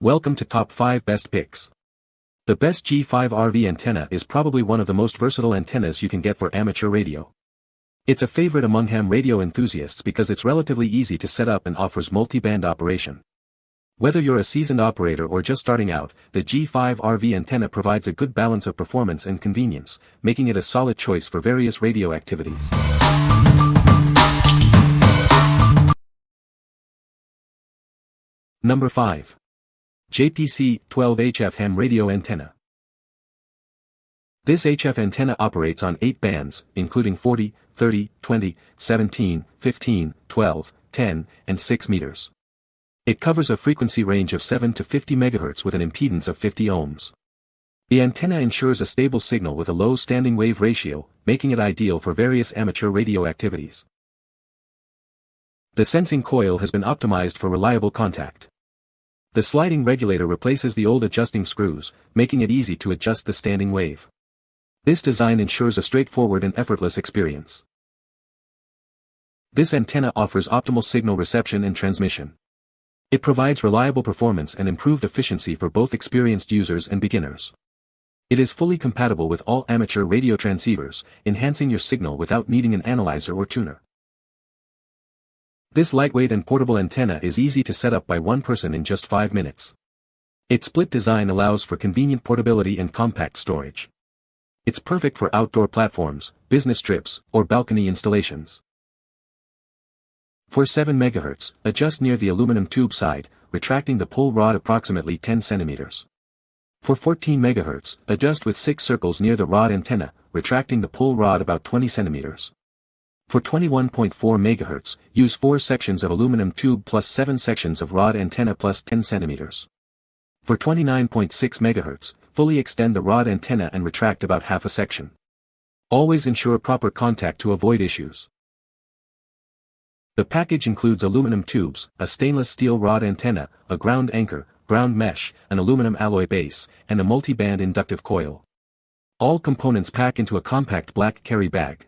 Welcome to Top 5 Best Picks. The best G5RV antenna is probably one of the most versatile antennas you can get for amateur radio. It's a favorite among ham radio enthusiasts because it's relatively easy to set up and offers multi-band operation. Whether you're a seasoned operator or just starting out, the G5RV antenna provides a good balance of performance and convenience, making it a solid choice for various radio activities. Number 5. JPC-12HF ham radio antenna. This HF antenna operates on 8 bands, including 40, 30, 20, 17, 15, 12, 10, and 6 meters. It covers a frequency range of 7 to 50 MHz with an impedance of 50 ohms. The antenna ensures a stable signal with a low standing wave ratio, making it ideal for various amateur radio activities. The sensing coil has been optimized for reliable contact. The sliding regulator replaces the old adjusting screws, making it easy to adjust the standing wave. This design ensures a straightforward and effortless experience. This antenna offers optimal signal reception and transmission. It provides reliable performance and improved efficiency for both experienced users and beginners. It is fully compatible with all amateur radio transceivers, enhancing your signal without needing an analyzer or tuner. This lightweight and portable antenna is easy to set up by one person in just 5 minutes. Its split design allows for convenient portability and compact storage. It's perfect for outdoor platforms, business trips, or balcony installations. For 7 MHz, adjust near the aluminum tube side, retracting the pull rod approximately 10 cm. For 14 MHz, adjust with 6 circles near the rod antenna, retracting the pull rod about 20 cm. For 21.4 MHz, use 4 sections of aluminum tube plus 7 sections of rod antenna plus 10 cm. For 29.6 MHz, fully extend the rod antenna and retract about half a section. Always ensure proper contact to avoid issues. The package includes aluminum tubes, a stainless steel rod antenna, a ground anchor, ground mesh, an aluminum alloy base, and a multi-band inductive coil. All components pack into a compact black carry bag.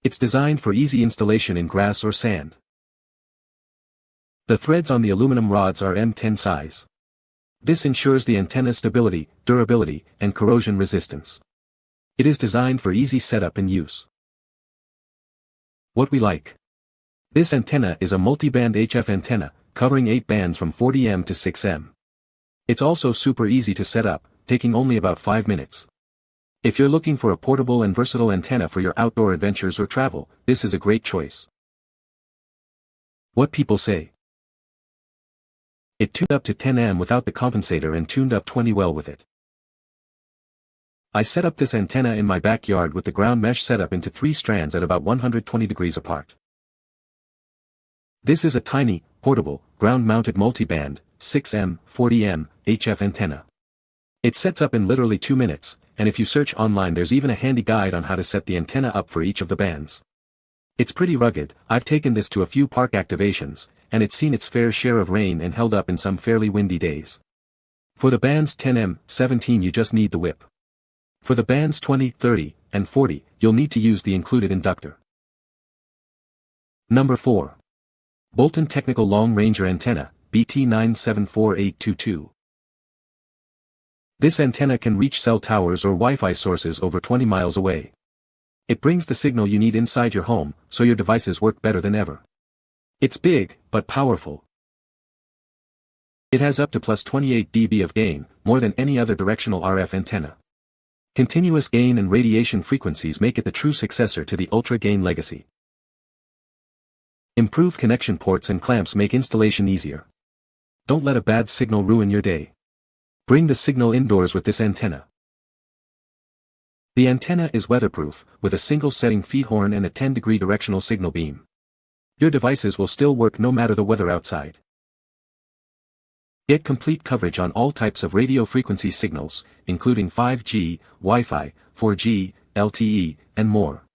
It's designed for easy installation in grass or sand. The threads on the aluminum rods are M10 size. This ensures the antenna's stability, durability, and corrosion resistance. It is designed for easy setup and use. What we like. This antenna is a multi-band HF antenna, covering 8 bands from 40M to 6M. It's also super easy to set up, taking only about 5 minutes. If you're looking for a portable and versatile antenna for your outdoor adventures or travel, this is a great choice. What people say. It tuned up to 10M without the compensator and tuned up 20 well with it. I set up this antenna in my backyard with the ground mesh setup into 3 strands at about 120 degrees apart. This is a tiny, portable, ground-mounted multi-band, 6M, 40M, HF antenna. It sets up in literally 2 minutes, and if you search online there's even a handy guide on how to set the antenna up for each of the bands. It's pretty rugged. I've taken this to a few park activations, and it's seen its fair share of rain and held up in some fairly windy days. For the bands 10M, 17 you just need the whip. For the bands 20, 30, and 40, you'll need to use the included inductor. Number 4. Bolton Technical Long Ranger Antenna, BT974822. This antenna can reach cell towers or Wi-Fi sources over 20 miles away. It brings the signal you need inside your home, so your devices work better than ever. It's big, but powerful. It has up to plus 28 dB of gain, more than any other directional RF antenna. Continuous gain and radiation frequencies make it the true successor to the ultra gain legacy. Improved connection ports and clamps make installation easier. Don't let a bad signal ruin your day. Bring the signal indoors with this antenna. The antenna is weatherproof, with a single setting feed horn and a 10-degree directional signal beam. Your devices will still work no matter the weather outside. Get complete coverage on all types of radio frequency signals, including 5G, Wi-Fi, 4G, LTE, and more.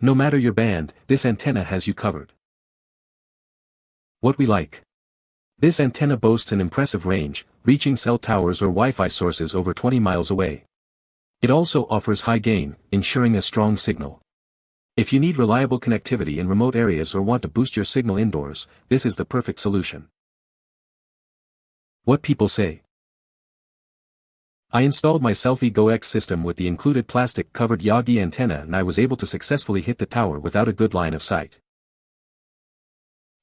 No matter your band, this antenna has you covered. What we like. This antenna boasts an impressive range, reaching cell towers or Wi-Fi sources over 20 miles away. It also offers high gain, ensuring a strong signal. If you need reliable connectivity in remote areas or want to boost your signal indoors, this is the perfect solution. What people say. I installed my Selfie Go X system with the included plastic-covered Yagi antenna and I was able to successfully hit the tower without a good line of sight.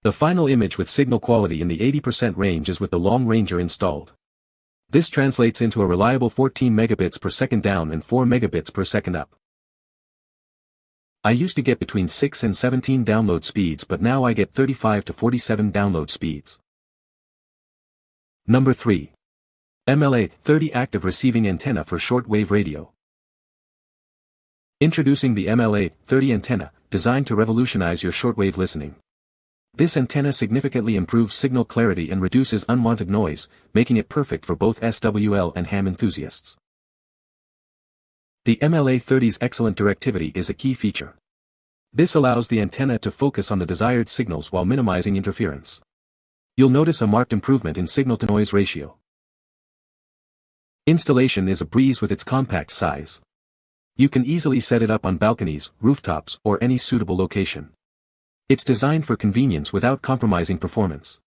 The final image with signal quality in the 80% range is with the Long Ranger installed. This translates into a reliable 14 megabits per second down and 4 megabits per second up. I used to get between 6 and 17 download speeds, but now I get 35 to 47 download speeds. Number 3. MLA-30 Active Receiving Antenna for Shortwave Radio. Introducing the MLA-30 antenna, designed to revolutionize your shortwave listening. This antenna significantly improves signal clarity and reduces unwanted noise, making it perfect for both SWL and ham enthusiasts. The MLA-30's excellent directivity is a key feature. This allows the antenna to focus on the desired signals while minimizing interference. You'll notice a marked improvement in signal-to-noise ratio. Installation is a breeze with its compact size. You can easily set it up on balconies, rooftops, or any suitable location. It's designed for convenience without compromising performance.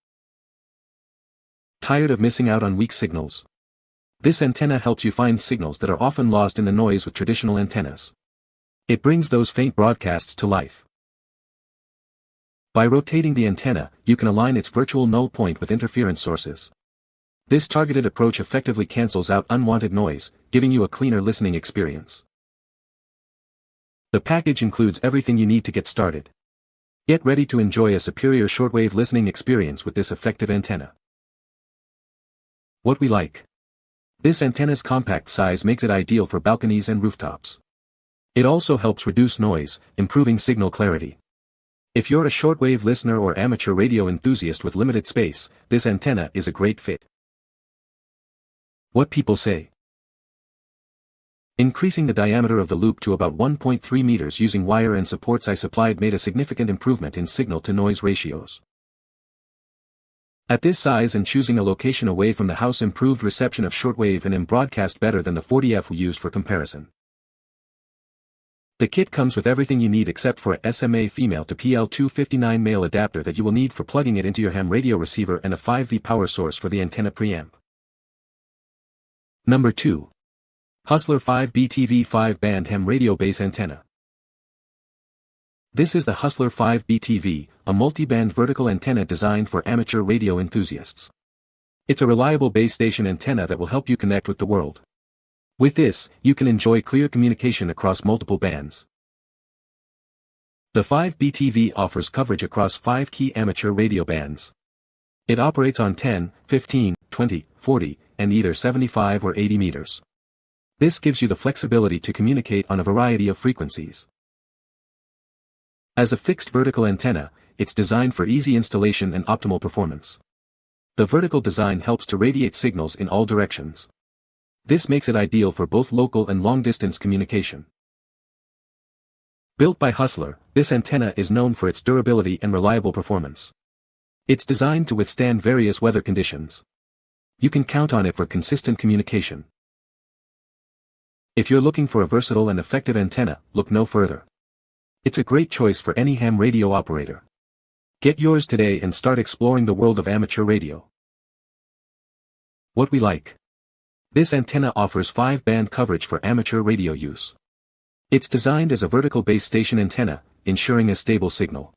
Tired of missing out on weak signals? This antenna helps you find signals that are often lost in the noise with traditional antennas. It brings those faint broadcasts to life. By rotating the antenna, you can align its virtual null point with interference sources. This targeted approach effectively cancels out unwanted noise, giving you a cleaner listening experience. The package includes everything you need to get started. Get ready to enjoy a superior shortwave listening experience with this effective antenna. What we like. This antenna's compact size makes it ideal for balconies and rooftops. It also helps reduce noise, improving signal clarity. If you're a shortwave listener or amateur radio enthusiast with limited space, this antenna is a great fit. What people say. Increasing the diameter of the loop to about 1.3 meters using wire and supports I supplied made a significant improvement in signal-to-noise ratios. At this size and choosing a location away from the house improved reception of shortwave and broadcast better than the 40F we used for comparison. The kit comes with everything you need except for a SMA female to PL259 male adapter that you will need for plugging it into your ham radio receiver and a 5V power source for the antenna preamp. Number 2. Hustler 5BTV 5-band ham radio base antenna. This is the Hustler 5BTV, a multiband vertical antenna designed for amateur radio enthusiasts. It's a reliable base station antenna that will help you connect with the world. With this, you can enjoy clear communication across multiple bands. The 5BTV offers coverage across 5 key amateur radio bands. It operates on 10, 15, 20, 40, and either 75 or 80 meters. This gives you the flexibility to communicate on a variety of frequencies. As a fixed vertical antenna, it's designed for easy installation and optimal performance. The vertical design helps to radiate signals in all directions. This makes it ideal for both local and long-distance communication. Built by Hustler, this antenna is known for its durability and reliable performance. It's designed to withstand various weather conditions. You can count on it for consistent communication. If you're looking for a versatile and effective antenna, look no further. It's a great choice for any ham radio operator. Get yours today and start exploring the world of amateur radio. What we like. This antenna offers 5-band coverage for amateur radio use. It's designed as a vertical base station antenna, ensuring a stable signal.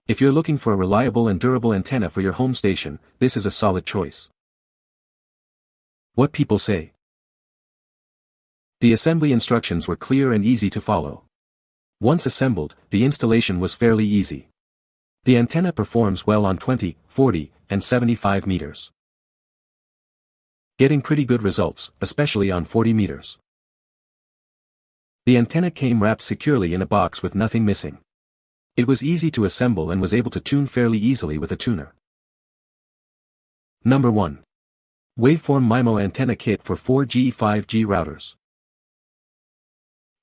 If you're looking for a reliable and durable antenna for your home station, this is a solid choice. What people say. The assembly instructions were clear and easy to follow. Once assembled, the installation was fairly easy. The antenna performs well on 20, 40, and 75 meters. Getting pretty good results, especially on 40 meters. The antenna came wrapped securely in a box with nothing missing. It was easy to assemble and was able to tune fairly easily with a tuner. Number 1. Waveform MIMO Antenna Kit for 4G 5G Routers.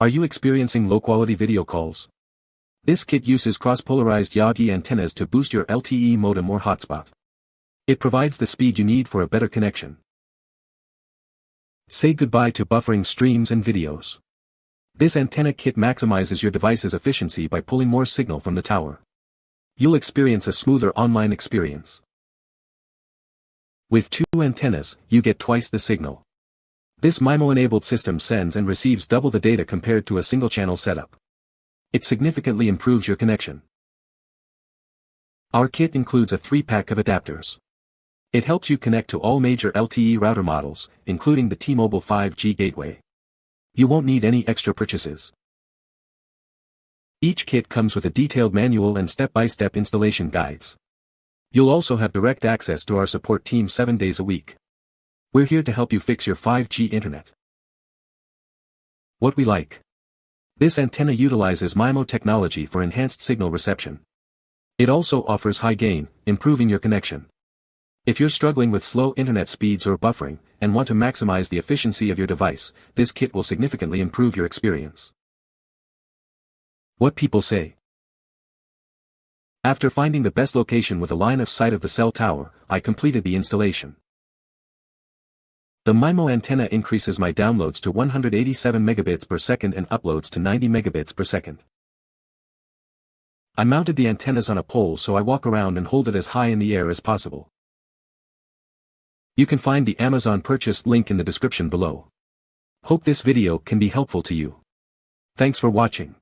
Are you experiencing low-quality video calls? This kit uses cross-polarized Yagi antennas to boost your LTE modem or hotspot. It provides the speed you need for a better connection. Say goodbye to buffering streams and videos. This antenna kit maximizes your device's efficiency by pulling more signal from the tower. You'll experience a smoother online experience. With 2 antennas, you get twice the signal. This MIMO-enabled system sends and receives double the data compared to a single-channel setup. It significantly improves your connection. Our kit includes a 3-pack of adapters. It helps you connect to all major LTE router models, including the T-Mobile 5G gateway. You won't need any extra purchases. Each kit comes with a detailed manual and step-by-step installation guides. You'll also have direct access to our support team 7 days a week. We're here to help you fix your 5G internet. What we like. This antenna utilizes MIMO technology for enhanced signal reception. It also offers high gain, improving your connection. If you're struggling with slow internet speeds or buffering, and want to maximize the efficiency of your device, this kit will significantly improve your experience. What people say. After finding the best location with a line of sight of the cell tower, I completed the installation. The MIMO antenna increases my downloads to 187 megabits per second and uploads to 90 megabits per second. I mounted the antennas on a pole so I walk around and hold it as high in the air as possible. You can find the Amazon purchase link in the description below. Hope this video can be helpful to you. Thanks for watching.